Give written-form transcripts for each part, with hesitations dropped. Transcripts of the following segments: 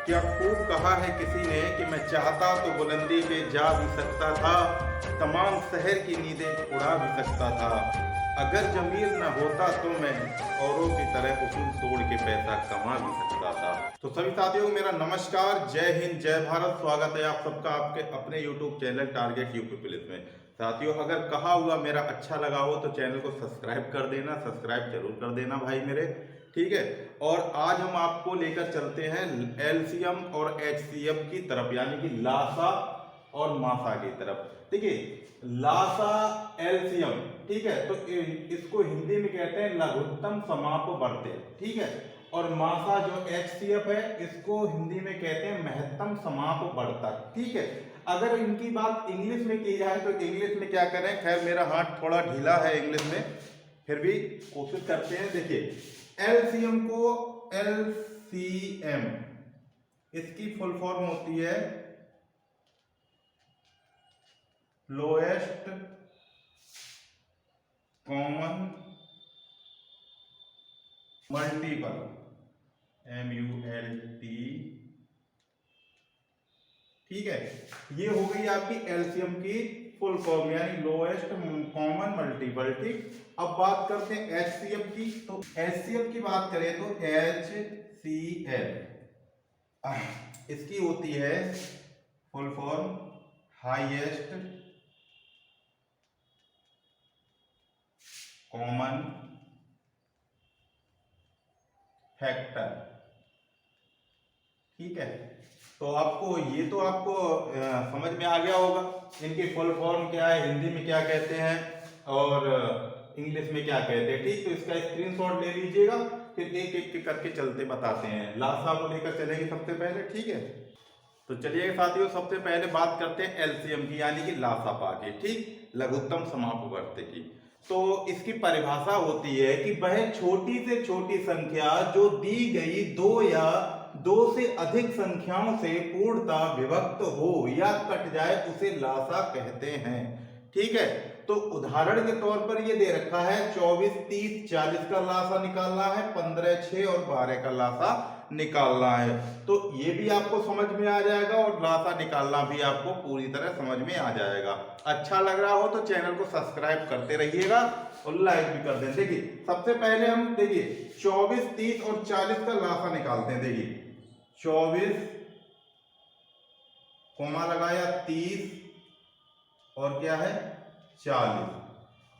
क्या खूब कहा है किसी ने कि मैं चाहता तो बुलंदी पे जा भी सकता था, तमाम शहर की नींदें उड़ा भी सकता था। अगर जमीर न होता तो मैं औरों की तरह उसूल तोड़ के पैसा कमा भी सकता था। तो सभी साथियों को मेरा नमस्कार, जय हिंद, जय भारत। स्वागत है आप सबका आपके अपने YouTube channel target UP police में। साथियों, अगर कहा हुआ मेरा अच्छा लगा हो तो चैनल को सब्सक्राइब कर देना, सब्सक्राइब जरूर कर देना भाई मेरे, ठीक है। और आज हम आपको लेकर चलते हैं एलसीएम और एचसीएफ की तरफ, यानी कि लासा और मासा की तरफ। देखिए, लासा एलसीएम, ठीक है, तो इसको हिंदी में कहते हैं लघुत्तम समापवर्ती, ठीक है। और मासा जो एचसीएफ है, इसको हिंदी में कहते हैं महत्तम समापवर्तक, ठीक है। अगर इनकी बात इंग्लिश में की जाए तो इंग्लिश में क्या करें, खैर मेरा हाथ थोड़ा ढीला है इंग्लिश में, फिर भी कोशिश करते हैं। देखिए, एलसीएम को एलसीएम इसकी फुल फॉर्म होती है लोएस्ट कॉमन मल्टीपल, MULT, ठीक है। ये हो गई आपकी एलसीएम की फुल फॉर्म, यानी लोएस्ट कॉमन मल्टीपल, ठीक। अब बात करते हैं एचसीएफ की। तो एचसीएफ की बात करें तो HCl इसकी होती है full form highest common factor, ठीक है। तो आपको ये तो आपको समझ में आ गया होगा इनकी फुल फॉर्म क्या है, हिंदी में क्या कहते हैं और इंग्लिश में क्या कहते हैं, ठीक। तो इसका स्क्रीनशॉट ले लीजिएगा, फिर एक एक करके चलते बताते हैं। लासा को लेकर चलेंगे सबसे पहले, ठीक है। तो चलिए साथियों, सबसे पहले बात करते हैं एलसीएम की, यानी कि लासापा की, ठीक, लघुत्तम समापवर्ती की। तो इसकी परिभाषा होती है कि वह छोटी से छोटी संख्या जो दी गई दो या दो से अधिक संख्याओं से पूर्णतः विभक्त हो या कट जाए उसे लासा कहते हैं, ठीक है। तो उदाहरण के तौर पर ये दे रखा है 24, 30, 40 का लासा निकालना है, 15, 6 और 12 का लासा निकालना है। तो ये भी आपको समझ में आ जाएगा और लासा निकालना भी आपको पूरी तरह समझ में आ जाएगा। अच्छा लग रहा हो तो चैनल को सब्सक्राइब करते रहिएगा और लाइक भी कर दें। देखिए, सबसे पहले हम देखिए 24, 30 और 40 का लासा निकालते हैं। देखिए 24 कोमा लगाया, 30 और क्या है 40।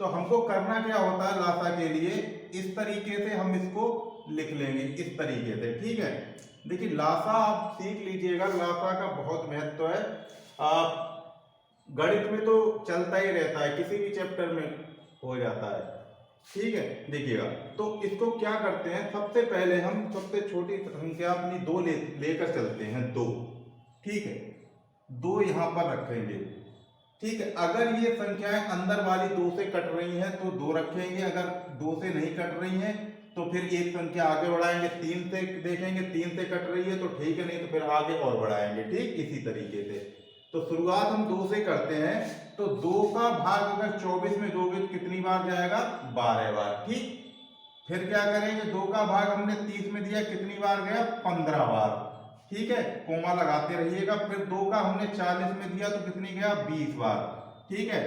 तो हमको करना क्या होता है लासा के लिए, इस तरीके से हम इसको लिख लेंगे, इस तरीके से, ठीक है। देखिए लासा आप सीख लीजिएगा, लासा का बहुत महत्व है। आप गणित में तो चलता ही रहता है, किसी भी चैप्टर में हो जाता है, ठीक है। देखिएगा, तो इसको क्या करते हैं, सबसे पहले हम सबसे छोटी संख्या अपनी दो लेकर चलते हैं, दो, ठीक है। दो यहां पर रखेंगे, ठीक है। अगर ये संख्याएं अंदर वाली दो से कट रही हैं तो दो रखेंगे, अगर दो से नहीं कट रही हैं तो फिर एक संख्या आगे बढ़ाएंगे, तीन से देखेंगे, तीन से कट रही है तो ठीक है, नहीं तो फिर आगे और बढ़ाएंगे, ठीक, इसी तरीके से। तो शुरुआत हम दो से करते हैं, तो दो का भाग अगर 24 में दोगे तो कितनी बार जाएगा, 12 बार, ठीक। फिर क्या करेंगे, दो का भाग हमने 30 में दिया, कितनी बार गया, 15 बार, ठीक है, कोमा लगाते रहिएगा। फिर दो का हमने 40 में दिया तो कितनी गया, 20 बार, ठीक है।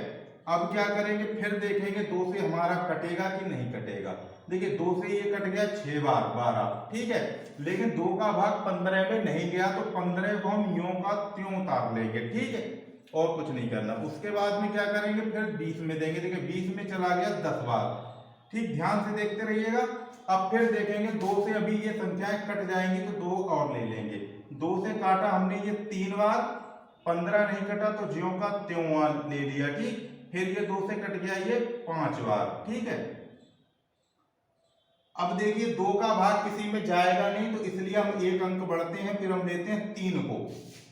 अब क्या करेंगे, फिर देखेंगे दो से हमारा कटेगा कि नहीं कटेगा। देखिए दो से ये कट गया 6 बार, 12, ठीक है। लेकिन दो का भाग 15 में नहीं गया तो 15 को हम यूं का त्यों उतार लेंगे, ठीक है, और कुछ नहीं करना। उसके बाद में क्या करेंगे, फिर 20 में देंगे। देखिए 20 में चला गया 10 बार, ठीक, ध्यान से देखते रहिएगा। अब फिर देखेंगे दो से अभी ये संख्याएं कट जाएंगी तो दो और ले लेंगे। दो से काटा हमने ये 3 बार, 15 नहीं कटा तो ज्यों का त्यों ले लिया, ठीक। फिर ये दो से कट गया ये 5 बार, ठीक है। अब देखिए दो का भाग किसी में जाएगा नहीं तो इसलिए हम एक अंक बढ़ते हैं, फिर हम लेते हैं 3 को,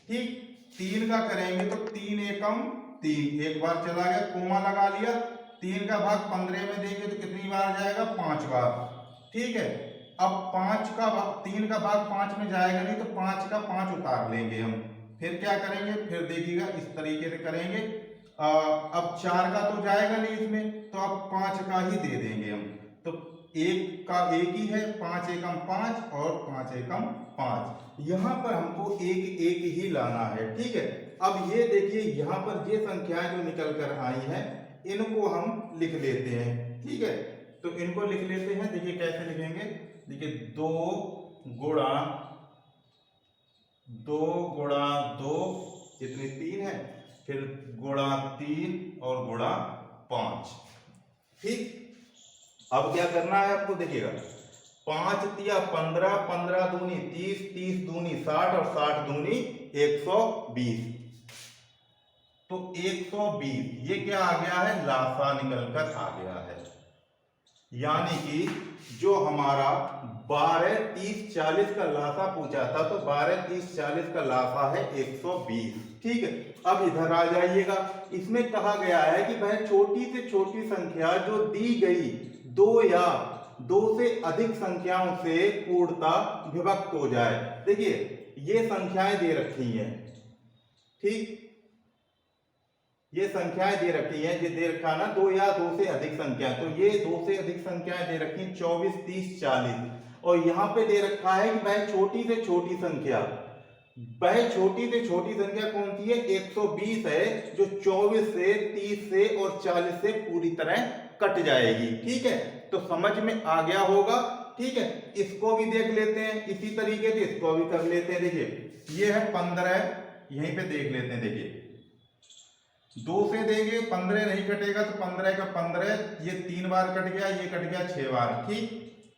ठीक। 3 का करेंगे तो 3 एकम 3, एक बार चला गया, कोमा लगा लिया। 3 का भाग 15 में देंगे तो कितनी बार जाएगा, 5 बार, ठीक है। अब 3 का भाग 5 में जाएगा नहीं तो 5 का 5 उतार लेंगे हम। फिर क्या करेंगे, फिर देखिएगा इस तरीके से करेंगे। अब 4 का तो जाएगा नहीं इसमें, तो अब 5 का ही दे देंगे हम। तो एक का एक ही है, 5 एकम 5 और 5 एकम 5। यहाँ पर हमको एक एक ही लाना है, ठीक है। अब ये देखिए यहाँ पर ये संख्याएं जो निकल कर आई हैं इनको हम लिख लेते हैं, ठीक है। तो इनको लिख लेते हैं, देखिए कैसे लिखेंगे। देखिए 2 गुणा 2 कितनी 3 है, फिर गुणा 3 और गुणा 5, ठीक। अब क्या करना है आपको, देखिएगा 5 तिया 15, 15 दूनी 30, 30 दूनी 60 और 60 दूनी 120। तो 120 ये क्या आ गया है, लासा निकल कर आ गया है। यानी कि जो हमारा 12, 30, 40 का लासा पूछा था, तो 12, 30, 40 का लासा है 120, ठीक है। अब इधर आ जाइएगा, इसमें कहा गया है कि वह छोटी से छोटी संख्या जो दी गई 2 या 2 से अधिक संख्याओं से पूर्णतः विभक्त हो जाए। देखिए ये संख्याएं दे रखी हैं, ठीक, ये संख्याएं दे रखी हैं, ये दे रखा ना 2 या 2 से अधिक संख्या, तो ये 2 से अधिक संख्याएं दे रखी 24, 30, 40। और यहां पे दे रखा है कि वह छोटी से छोटी संख्या, वह छोटी से छोटी संख्या कौन सी है, 120 है, जो 24 से 30 से और 40 से पूरी तरह कट जाएगी, ठीक है। तो समझ में आ गया होगा, ठीक है। इसको भी देख लेते हैं इसी तरीके से, इसको भी कर लेते हैं। देखिए ये है 15, यहीं पे देख लेते हैं। देखिए 2 से देंगे 15 नहीं कटेगा, तो 15 का 15, ये 3 बार कट गया, ये कट गया 6 बार, ठीक।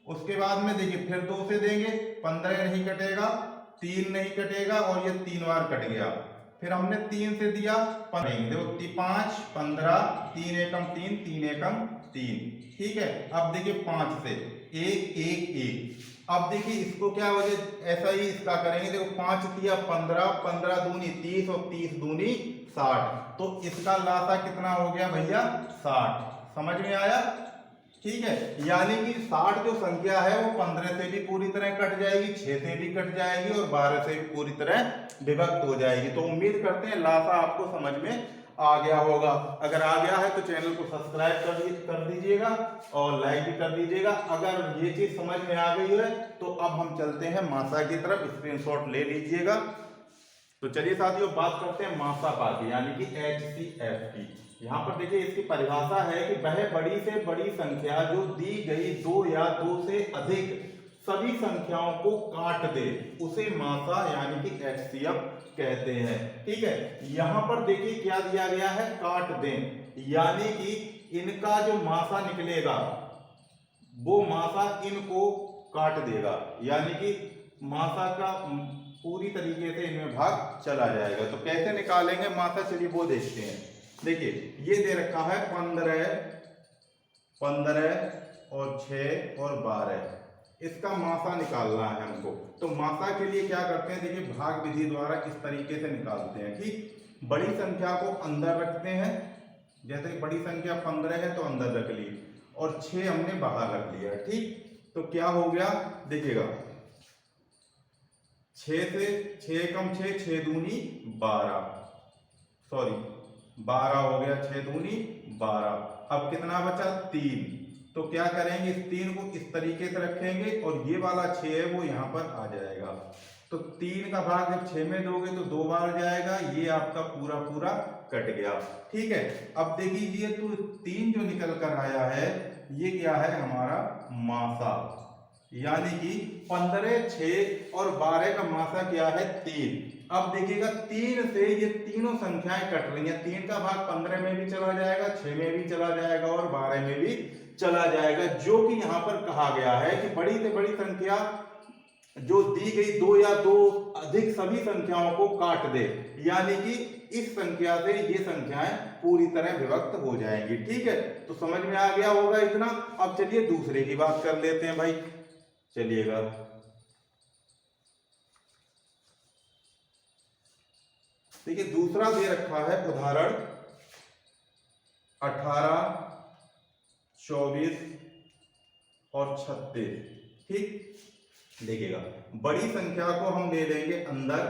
उसके बाद में देखिए फिर 2 से देंगे 15 नहीं कटेगा, 3 नहीं कटेगा और ये 3 बार कट गया। फिर हमने 3 से दिया 5, देखो 5, 15, 3 एकम 3, 3 एकम 3, ठीक है। अब देखिए 5 से 1 1 1। अब देखिए इसको क्या वजह, ऐसा ही इसका करेंगे। देखो 5 तिया 15, 15 दूनी 30 और 30 दूनी 60, तो इसका लासा कितना हो गया भैया, 60। समझ में आया, ठीक है। यानी कि 60 जो संख्या है वो 15 से भी पूरी तरह कट जाएगी, 6 से भी कट जाएगी और 12 से भी पूरी तरह विभक्त हो जाएगी। तो उम्मीद करते हैं लासा आपको समझ में आ गया होगा। अगर आ गया है तो चैनल को सब्सक्राइब कर दीजिएगा और लाइक भी कर दीजिएगा। अगर ये चीज समझ में आ गई है तो अब हम चलते हैं मासा की तरफ, स्क्रीनशॉट ले लीजिएगा। तो चलिए साथियों बात करते हैं मासा पाती यानी कि HCF की। यहाँ पर देखिए इसकी परिभाषा है कि वह बड़ी से बड़ी संख्या जो दी गई 2 या 2 से अधिक सभी संख्याओं को काट दे उसे मासा यानी कि HCF कहते हैं, ठीक है। यहाँ पर देखिए क्या दिया गया है, काट दें, यानी कि इनका जो मासा निकलेगा वो मासा इनको काट देगा, यानी कि मासा का पूरी तरीके से इनमें भाग चला जाएगा। तो कैसे निकालेंगे मासा, चलिए वो देखते हैं। देखिए ये दे रखा है 15, 15 और 6 और 12, इसका मासा निकालना है हमको। तो मासा के लिए क्या करते हैं, देखिए भाग विधि द्वारा इस तरीके से निकालते हैं, ठीक। बड़ी संख्या को अंदर रखते हैं, जैसे बड़ी संख्या 15 है तो अंदर रख ली और 6 हमने बाहर रख लिया, ठीक। तो क्या हो गया देखिएगा, 6 से 6 कम 6, 6 दूनी 12, सॉरी 12 हो गया, 6 दूनी 12। अब कितना बचा 3, तो क्या करेंगे इस 3 को इस तरीके से रखेंगे और ये वाला 6 है वो यहाँ पर आ जाएगा। तो 3 का भाग जब 6 में दोगे तो 2 बार जाएगा, ये आपका पूरा पूरा कट गया, ठीक है। अब देखिए तो 3 जो निकल कर आया है ये क्या है हमारा मासा, यानी कि 15, 6 और 12 का मासा क्या है 3। अब देखिएगा 3 से ये तीनों संख्याएं कट रही हैं, 3 का भाग 15 में भी चला जाएगा, 6 में भी चला जाएगा और 12 में भी चला जाएगा, जो कि यहाँ पर कहा गया है कि बड़ी से बड़ी संख्या जो दी गई 2 या 2 अधिक सभी संख्याओं को काट दे, यानी कि इस संख्या से ये संख्याएं पूरी तरह विभक्त हो जाएंगी, ठीक है। तो समझ में आ गया होगा इतना। अब चलिए दूसरे की बात कर लेते हैं भाई, चलिएगा। देखिए दूसरा दे रखा है उदाहरण 18, 24 और 36, ठीक। देखिएगा बड़ी संख्या को हम ले लेंगे अंदर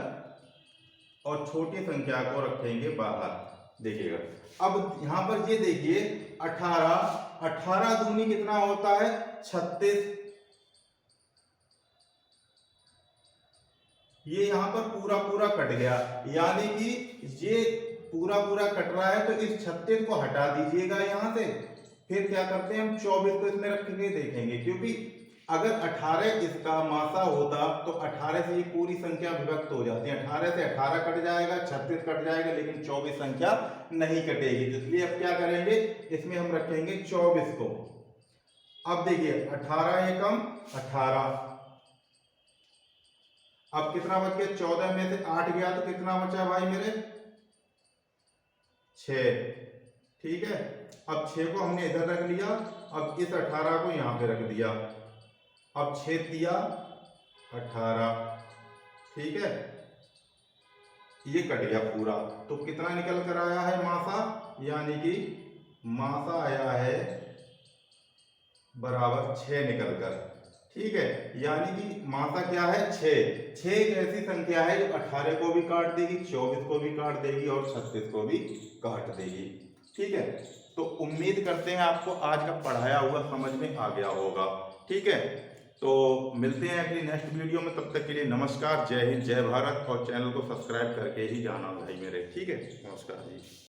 और छोटी संख्या को रखेंगे बाहर। देखिएगा अब यहां पर ये देखिए 18 दूनी कितना होता है 36। ये यहां पर पूरा पूरा कट गया, यानी कि ये पूरा पूरा कट रहा है, तो इस 36 को हटा दीजिएगा यहां से। फिर क्या करते हैं हम 24 को इसमें रख के देखेंगे, क्योंकि अगर 18 इसका मासा होता तो 18 से ये पूरी संख्या विभक्त हो जाती है। 18 से 18 कट जाएगा, 36 कट जाएगा, लेकिन 24 संख्या नहीं कटेगी। इसलिए अब क्या करेंगे, इसमें हम रखेंगे 24 को। अब देखिए 18 एकम 18, अब कितना बच गया, 14 में से 8 गया तो कितना बचा भाई मेरे, 6। ठीक है, अब 6 को हमने इधर रख लिया, अब इस 18 को यहां पे रख दिया, अब 6 दिया 18। ठीक है, ये कट गया पूरा, तो कितना निकल कर आया है मासा, यानी कि मासा आया है बराबर 6 निकल कर। ठीक है, यानी कि मासा क्या है, 6। 6 एक ऐसी संख्या है जो 18 को भी काट देगी, 24 को भी काट देगी और 36 को भी काट देगी। ठीक है, तो उम्मीद करते हैं आपको आज का पढ़ाया हुआ समझ में आ गया होगा। ठीक है, तो मिलते हैं अगली नेक्स्ट वीडियो में, तब तक के लिए नमस्कार, जय हिंद, जय भारत, और चैनल को सब्सक्राइब करके ही जाना भाई मेरे। ठीक है, नमस्कार जी।